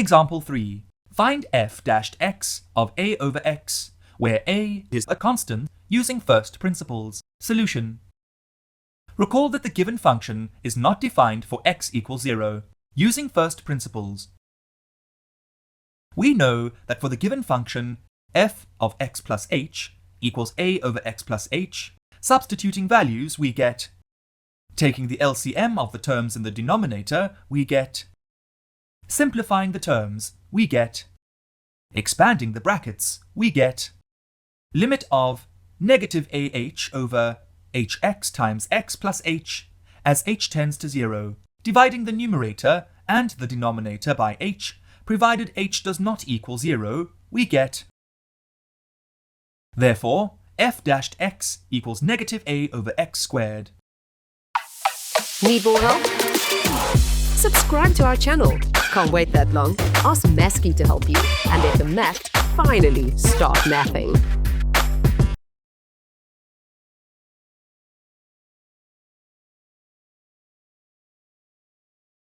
Example 3. Find f dash x of a over x, where a is a constant, using first principles. Solution. Recall that the given function is not defined for x equals 0. Using first principles, we know that for the given function f of x plus h equals a over x plus h, substituting values we get, taking the LCM of the terms in the denominator, we get, simplifying the terms, we get, expanding the brackets, we get, limit of negative ah over hx times x plus h as h tends to 0, dividing the numerator and the denominator by h, provided h does not equal 0, we get. Therefore, f dash x equals negative a over x squared. Need more help? Subscribe to our channel. Can't wait that long? Ask Masky to help you and let the math finally start mathing.